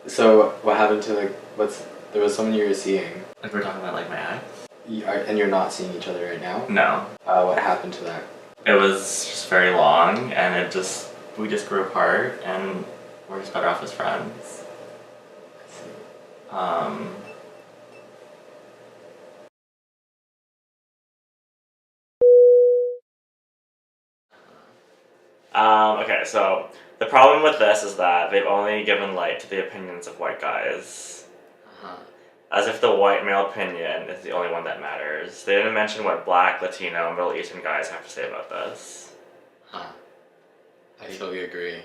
So what happened to there was someone you were seeing, Like we're talking about like my ex? and you're not seeing each other right now? No. What happened to that? It was just very long and we just grew apart and we're just better off as friends. Um, okay, so the problem with this is that they've only given light to the opinions of white guys. Uh-huh. As if the white male opinion is the only one that matters. They didn't mention what black, Latino, and Middle Eastern guys have to say about this. Huh. I totally agree.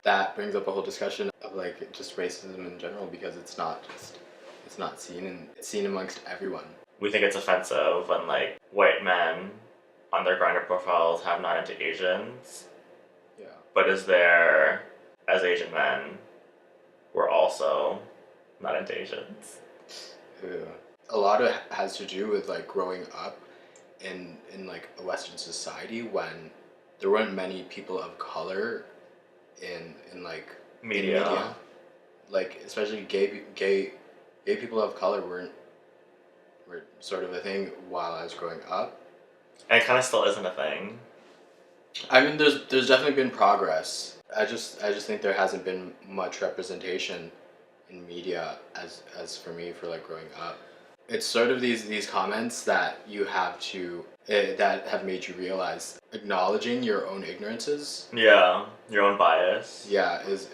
That brings up a whole discussion of like just racism in general, because it's not it's seen amongst everyone. We think it's offensive when like white men on their Grindr profiles have not into Asians. Yeah. But is there, as Asian men, we're also not into Asians. A lot of it has to do with like growing up in like a Western society when there weren't many people of color in like Media. Like especially gay people of color were sort of a thing while I was growing up. And it kind of still isn't a thing. I mean, there's definitely been progress. I just think there hasn't been much representation in media as for me for like growing up. It's sort of these comments that you have to that have made you realize acknowledging your own ignorances. Yeah, your own bias. Yeah, is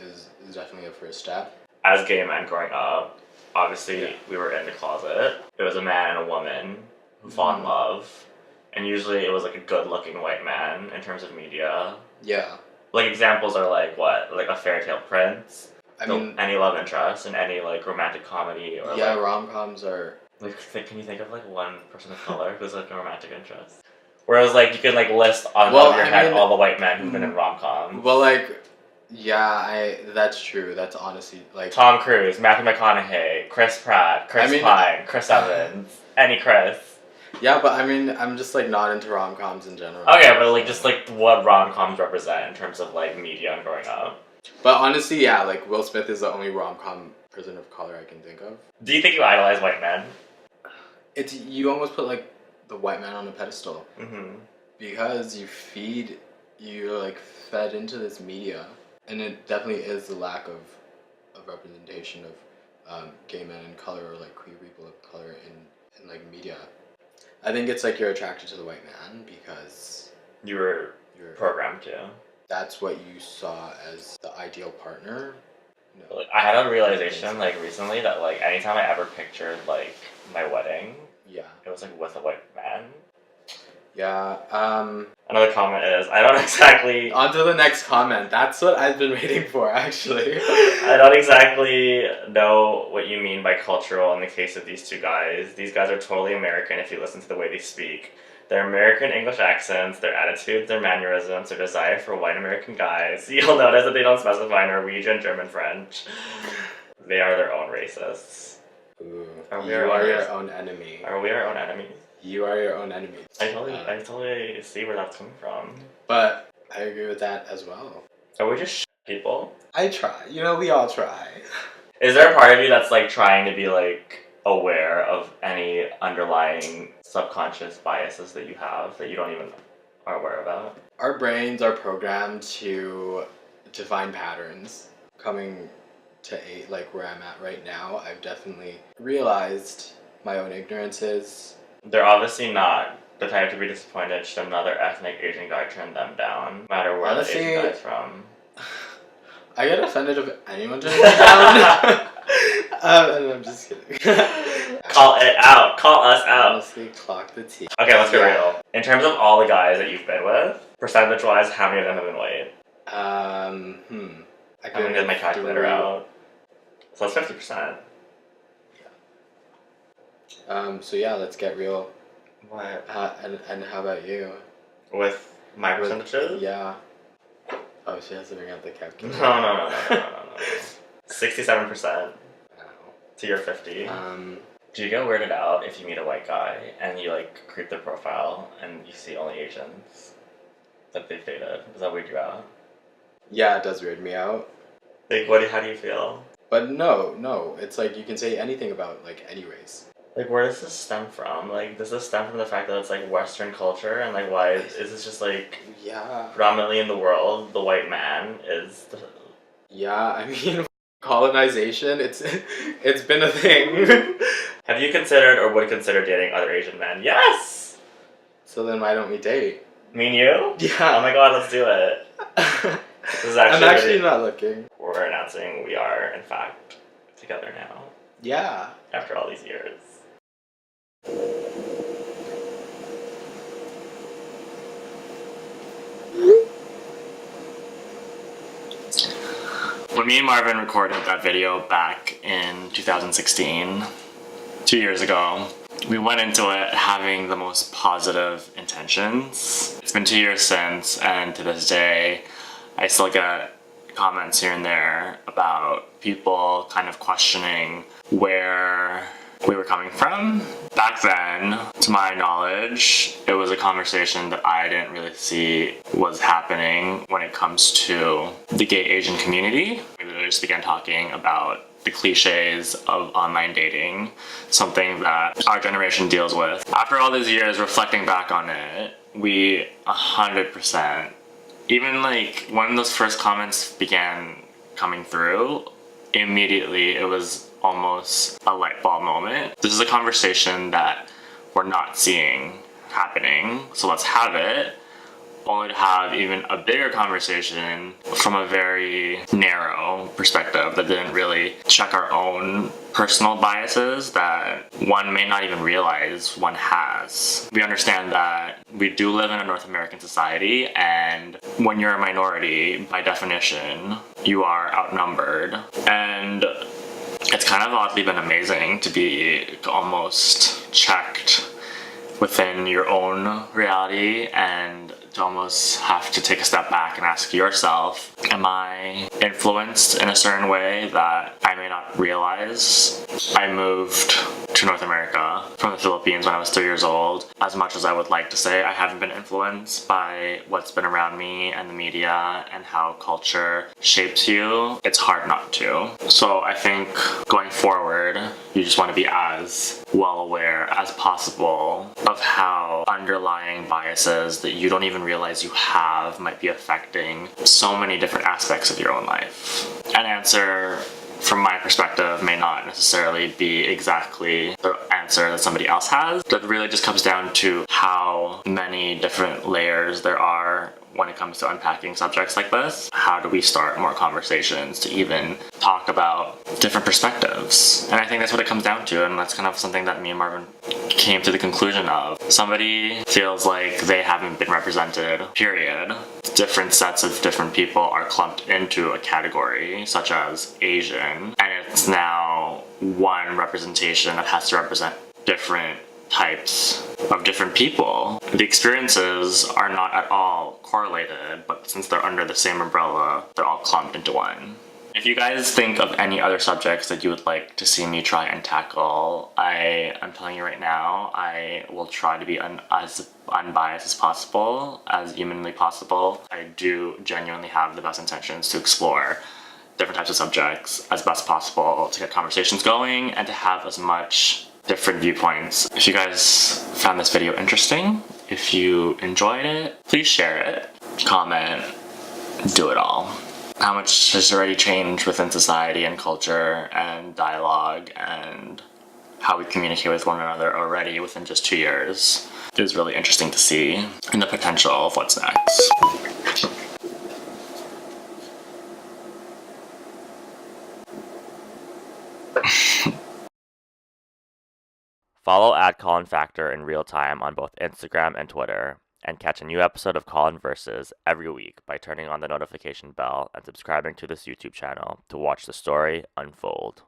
definitely a first step. As gay men growing up, obviously Yeah. we were in the closet. It was a man and a woman who fall in love. And usually it was like a good-looking white man in terms of media. Yeah. Like examples are like what? Like a fairy tale prince. I mean, any love interest in any like romantic comedy or yeah, like rom-coms are like can you think of like one person of color who's like a romantic interest? Whereas like you could like list on top of your head all the white men who've been in rom-coms. Well, like, yeah, that's true. That's honestly like Tom Cruise, Matthew McConaughey, Chris Pratt, Chris Pine, Chris Evans, any Chris. Yeah, but I mean, I'm just like not into rom-coms in general. Okay, but like just like what rom-coms represent in terms of like media and growing up. But honestly, yeah, like Will Smith is the only rom-com person of color I can think of. Do you think you idolize white men? It's you almost put like the white man on a pedestal. Mm-hmm. Because you're like fed into this media, and it definitely is the lack of representation of gay men in color or like queer people of color in like media. I think it's like you're attracted to the white man because you're programmed to. That's what you saw as the ideal partner. No. Like, I had a realization like recently that like anytime I ever pictured like my wedding, yeah, it was like with a white man. Yeah. Another comment is I don't exactly. On to the next comment. That's what I've been waiting for, actually. I don't exactly know what you mean by cultural in the case of these two guys. These guys are totally American if you listen to the way they speak. Their American English accents, their attitudes, their mannerisms, their desire for white American guys. You'll notice that they don't specify Norwegian, German, French. They are their own racists. Ooh, you are your own enemy. Are we our own enemies? You are your own enemy. I totally see where that's coming from. But I agree with that as well. Are we just people? I try. You know, we all try. Is there a part of you that's like trying to be like aware of any underlying subconscious biases that you have that you don't even are aware about? Our brains are programmed to find patterns. Coming to like where I'm at right now, I've definitely realized my own ignorances. They're obviously not the type to be disappointed should another ethnic Asian guy turn them down, no matter where the Asian guy's from. I get offended if anyone turns me down. I'm just kidding. Call it out. Call us out. Honestly, clock the T. Okay, let's be real. In terms of all the guys that you've been with, percentage-wise, how many of them have been white? I'm gonna get my calculator out. So that's 50%. So yeah, let's get real. What? And how about you? With my percentages? Yeah. Oh, she has to bring out the calculator. No. 67%. Wow. To your 50. Do you get weirded out if you meet a white guy and you like creep their profile and you see only Asians that they've dated? Does that weird you out? Yeah, it does weird me out. Like, how do you feel? But no, it's like you can say anything about like any race. Like, where does this stem from? Like, does this stem from the fact that it's like Western culture, and like, why is this just like Yeah. predominantly in the world, the white man is the. Yeah, I mean, colonization, it's been a thing. Have you considered or would consider dating other Asian men? Yes! So then why don't we date? Me and you? Yeah. Oh my god, let's do it. This is I'm actually really- not looking. We're announcing we are, in fact, together now. Yeah. After all these years. When me and Marvin recorded that video back in 2016, 2 years ago, we went into it having the most positive intentions. It's been 2 years since, and to this day, I still get comments here and there about people kind of questioning where we were coming from. Back then, to my knowledge, it was a conversation that I didn't really see was happening when it comes to the gay Asian community. We literally just began talking about the cliches of online dating, something that our generation deals with. After all these years reflecting back on it, we 100%, even like when those first comments began coming through, immediately it was almost a light bulb moment. This is a conversation that we're not seeing happening, so let's have it. Only to have even a bigger conversation from a very narrow perspective that didn't really check our own personal biases that one may not even realize one has. We understand that we do live in a North American society, and when you're a minority, by definition, you are outnumbered. And it's kind of oddly been amazing to be almost checked within your own reality and to almost have to take a step back and ask yourself, am I influenced in a certain way that I may not realize? I moved to North America from the Philippines when I was 3 years old. As much as I would like to say I haven't been influenced by what's been around me and the media and how culture shapes you, it's hard not to. So I think going forward, you just want to be as well aware as possible of how underlying biases that you don't even realize you have might be affecting so many different aspects of your own life. An answer from my perspective may not necessarily be exactly the answer that somebody else has. That really just comes down to how many different layers there are when it comes to unpacking subjects like this. How do we start more conversations to even talk about different perspectives? And I think that's what it comes down to, and that's kind of something that me and Marvin came to the conclusion of. Somebody feels like they haven't been represented, period. Different sets of different people are clumped into a category, such as Asian, and it's now one representation that has to represent different types of different people. The experiences are not at all correlated, but since they're under the same umbrella, they're all clumped into one. If you guys think of any other subjects that you would like to see me try and tackle, I'm telling you right now, I will try to be as unbiased as possible, as humanly possible. I do genuinely have the best intentions to explore different types of subjects as best possible to get conversations going and to have as much different viewpoints. If you guys found this video interesting, if you enjoyed it, please share it, comment, do it all. How much has already changed within society and culture and dialogue and how we communicate with one another already within just 2 years is really interesting to see, and the potential of what's next. Follow @ColinFactor in real time on both Instagram and Twitter, and catch a new episode of Colin Versus every week by turning on the notification bell and subscribing to this YouTube channel to watch the story unfold.